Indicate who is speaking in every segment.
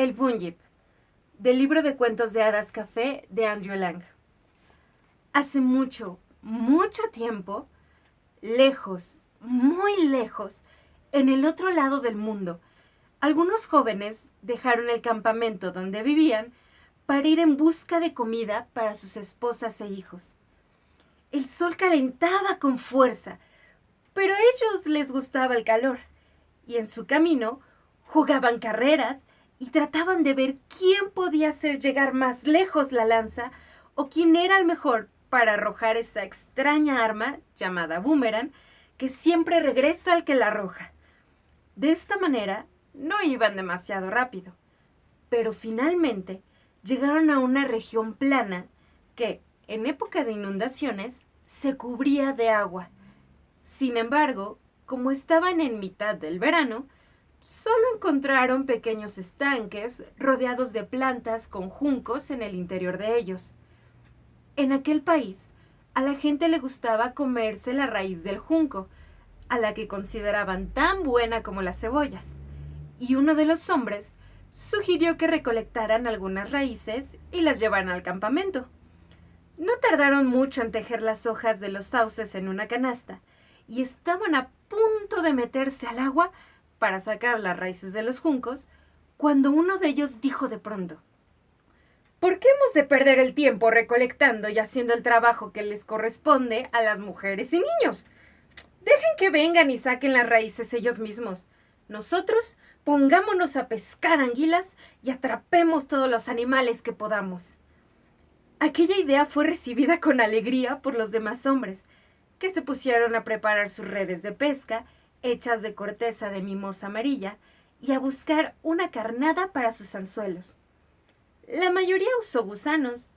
Speaker 1: El Bunyip, del libro de cuentos de hadas Café de Andrew Lang. Hace mucho, mucho tiempo, lejos, muy lejos, en el otro lado del mundo, algunos jóvenes dejaron el campamento donde vivían para ir en busca de comida para sus esposas e hijos. El sol calentaba con fuerza, pero a ellos les gustaba el calor, y en su camino jugaban carreras y trataban de ver quién podía hacer llegar más lejos la lanza o quién era el mejor para arrojar esa extraña arma llamada boomerang que siempre regresa al que la arroja. De esta manera no iban demasiado rápido, pero finalmente llegaron a una región plana que, en época de inundaciones, se cubría de agua. Sin embargo, como estaban en mitad del verano, solo encontraron pequeños estanques rodeados de plantas con juncos en el interior de ellos. En aquel país, a la gente le gustaba comerse la raíz del junco, a la que consideraban tan buena como las cebollas, y uno de los hombres sugirió que recolectaran algunas raíces y las llevaran al campamento. No tardaron mucho en tejer las hojas de los sauces en una canasta, y estaban a punto de meterse al agua para sacar las raíces de los juncos, cuando uno de ellos dijo de pronto: ¿por qué hemos de perder el tiempo recolectando y haciendo el trabajo que les corresponde a las mujeres y niños? Dejen que vengan y saquen las raíces ellos mismos. Nosotros pongámonos a pescar anguilas y atrapemos todos los animales que podamos. Aquella idea fue recibida con alegría por los demás hombres, que se pusieron a preparar sus redes de pesca, hechas de corteza de mimosa amarilla, y a buscar una carnada para sus anzuelos. La mayoría usó gusanos,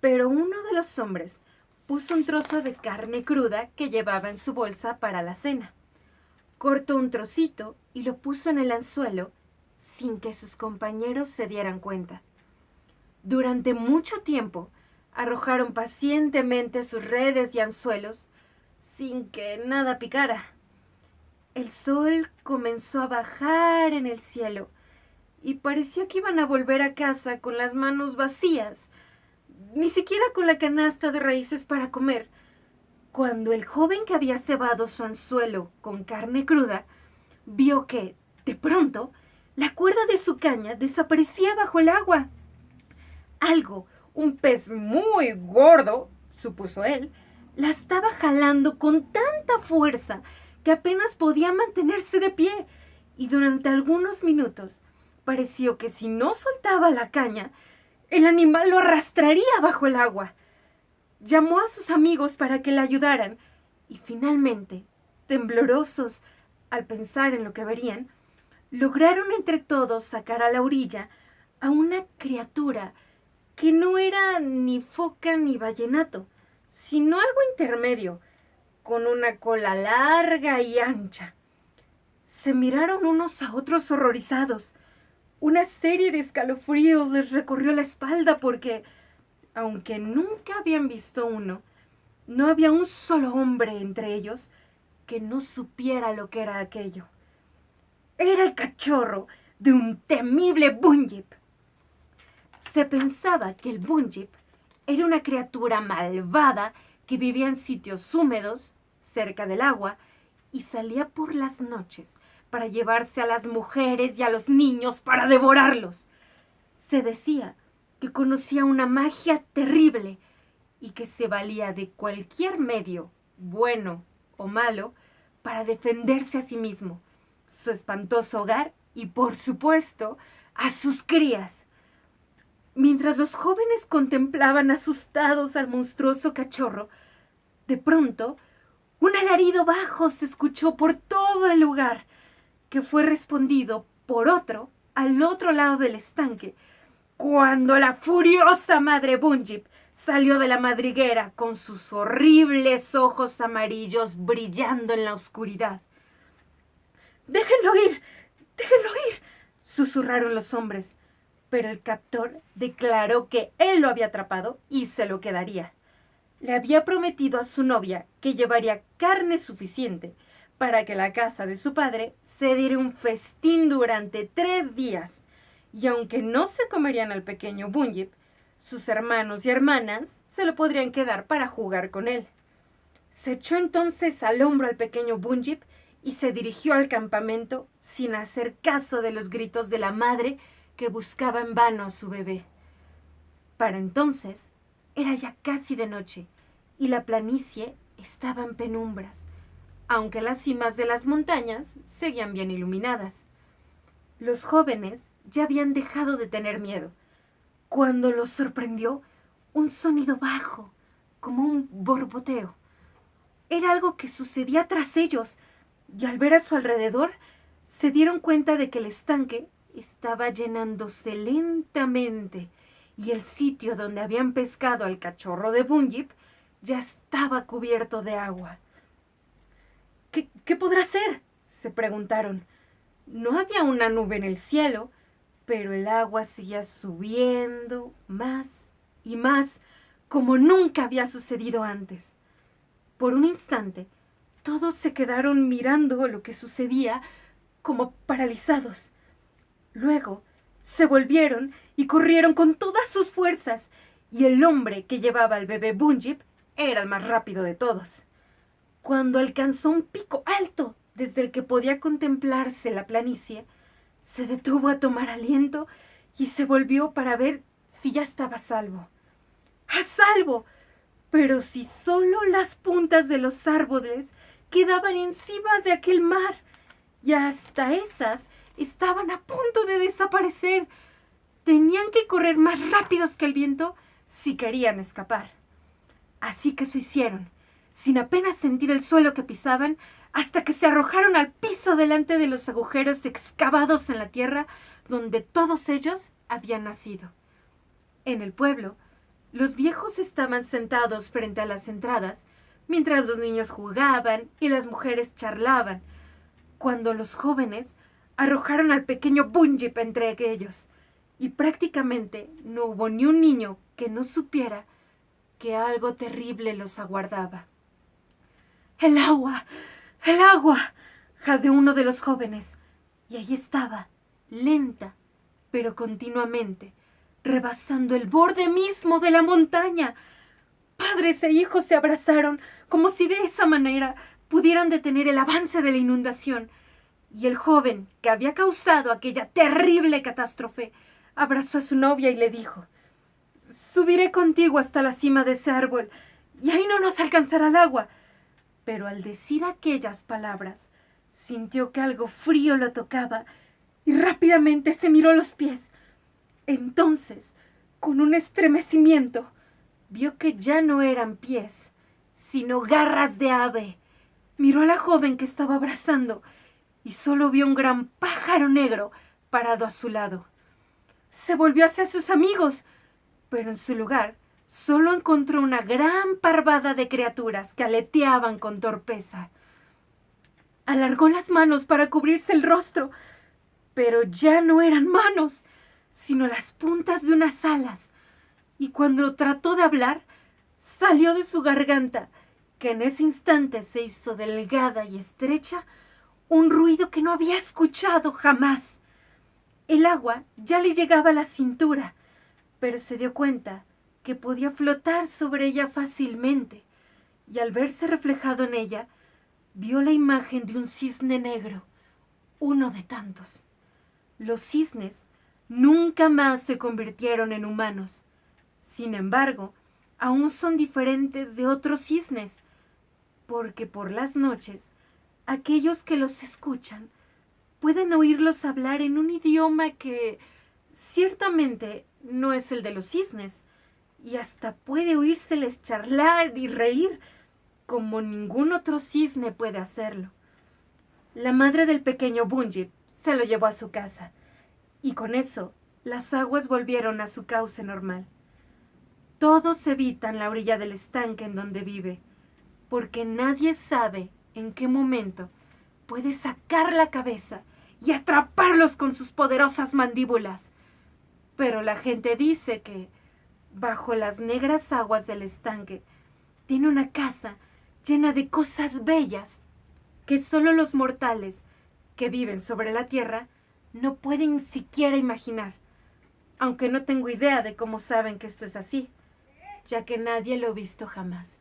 Speaker 1: pero uno de los hombres puso un trozo de carne cruda que llevaba en su bolsa para la cena. Cortó un trocito y lo puso en el anzuelo sin que sus compañeros se dieran cuenta. Durante mucho tiempo arrojaron pacientemente sus redes y anzuelos sin que nada picara. El sol comenzó a bajar en el cielo y parecía que iban a volver a casa con las manos vacías, ni siquiera con la canasta de raíces para comer, cuando el joven que había cebado su anzuelo con carne cruda vio que, de pronto, la cuerda de su caña desaparecía bajo el agua. Algo, un pez muy gordo, supuso él, la estaba jalando con tanta fuerza que apenas podía mantenerse de pie, y durante algunos minutos pareció que si no soltaba la caña, el animal lo arrastraría bajo el agua. Llamó a sus amigos para que le ayudaran, y finalmente, temblorosos al pensar en lo que verían, lograron entre todos sacar a la orilla a una criatura que no era ni foca ni vallenato, sino algo intermedio, con una cola larga y ancha. Se miraron unos a otros horrorizados. Una serie de escalofríos les recorrió la espalda porque, aunque nunca habían visto uno, no había un solo hombre entre ellos que no supiera lo que era aquello. Era el cachorro de un temible Bunyip. Se pensaba que el Bunyip era una criatura malvada que vivía en sitios húmedos, cerca del agua, y salía por las noches para llevarse a las mujeres y a los niños para devorarlos. Se decía que conocía una magia terrible y que se valía de cualquier medio, bueno o malo, para defenderse a sí mismo, su espantoso hogar y, por supuesto, a sus crías. Mientras los jóvenes contemplaban asustados al monstruoso cachorro, de pronto, un alarido bajo se escuchó por todo el lugar, que fue respondido por otro al otro lado del estanque, cuando la furiosa madre Bunyip salió de la madriguera con sus horribles ojos amarillos brillando en la oscuridad. «¡Déjenlo ir! ¡Déjenlo ir!», susurraron los hombres, pero el captor declaró que él lo había atrapado y se lo quedaría. Le había prometido a su novia que llevaría carne suficiente para que la casa de su padre se diera un festín durante 3 días, y aunque no se comerían al pequeño Bunyip, sus hermanos y hermanas se lo podrían quedar para jugar con él. Se echó entonces al hombro al pequeño Bunyip y se dirigió al campamento sin hacer caso de los gritos de la madre que buscaba en vano a su bebé. Para entonces era ya casi de noche y la planicie estaba en penumbras, aunque las cimas de las montañas seguían bien iluminadas. Los jóvenes ya habían dejado de tener miedo, cuando los sorprendió un sonido bajo, como un borboteo. Era algo que sucedía tras ellos, y al ver a su alrededor, se dieron cuenta de que el estanque estaba llenándose lentamente, y el sitio donde habían pescado al cachorro de Bunyip ya estaba cubierto de agua. ¿Qué podrá ser?, se preguntaron. No había una nube en el cielo, pero el agua seguía subiendo más y más, como nunca había sucedido antes. Por un instante, todos se quedaron mirando lo que sucedía, como paralizados. Luego, se volvieron y corrieron con todas sus fuerzas, y el hombre que llevaba al bebé Bunyip era el más rápido de todos. Cuando alcanzó un pico alto desde el que podía contemplarse la planicie, se detuvo a tomar aliento y se volvió para ver si ya estaba a salvo. ¡A salvo! Pero si solo las puntas de los árboles quedaban encima de aquel mar, y hasta esas estaban a punto de desaparecer. Tenían que correr más rápidos que el viento si querían escapar. Así que eso hicieron, sin apenas sentir el suelo que pisaban, hasta que se arrojaron al piso delante de los agujeros excavados en la tierra donde todos ellos habían nacido. En el pueblo, los viejos estaban sentados frente a las entradas, mientras los niños jugaban y las mujeres charlaban, cuando los jóvenes arrojaron al pequeño Bunyip entre ellos, y prácticamente no hubo ni un niño que no supiera que algo terrible los aguardaba. ¡El agua! ¡El agua!, jadeó uno de los jóvenes, y allí estaba, lenta, pero continuamente, rebasando el borde mismo de la montaña. Padres e hijos se abrazaron, como si de esa manera pudieran detener el avance de la inundación, y el joven que había causado aquella terrible catástrofe abrazó a su novia y le dijo: «Subiré contigo hasta la cima de ese árbol, y ahí no nos alcanzará el agua». Pero al decir aquellas palabras, sintió que algo frío lo tocaba y rápidamente se miró los pies. Entonces, con un estremecimiento, vio que ya no eran pies, sino garras de ave. Miró a la joven que estaba abrazando y solo vio un gran pájaro negro parado a su lado. Se volvió hacia sus amigos, pero en su lugar solo encontró una gran parvada de criaturas que aleteaban con torpeza. Alargó las manos para cubrirse el rostro, pero ya no eran manos, sino las puntas de unas alas, y cuando trató de hablar, salió de su garganta, que en ese instante se hizo delgada y estrecha, un ruido que no había escuchado jamás. El agua ya le llegaba a la cintura, pero se dio cuenta que podía flotar sobre ella fácilmente, y al verse reflejado en ella, vio la imagen de un cisne negro, uno de tantos. Los cisnes nunca más se convirtieron en humanos. Sin embargo, aún son diferentes de otros cisnes, porque por las noches, aquellos que los escuchan pueden oírlos hablar en un idioma que ciertamente no es el de los cisnes, y hasta puede oírseles charlar y reír como ningún otro cisne puede hacerlo. La madre del pequeño Bunyip se lo llevó a su casa, y con eso las aguas volvieron a su cauce normal. Todos evitan la orilla del estanque en donde vive, porque nadie sabe en qué momento puede sacar la cabeza y atraparlos con sus poderosas mandíbulas. Pero la gente dice que, bajo las negras aguas del estanque, tiene una casa llena de cosas bellas que solo los mortales que viven sobre la tierra no pueden siquiera imaginar. aunque no tengo idea de cómo saben que esto es así, ya que nadie lo ha visto jamás.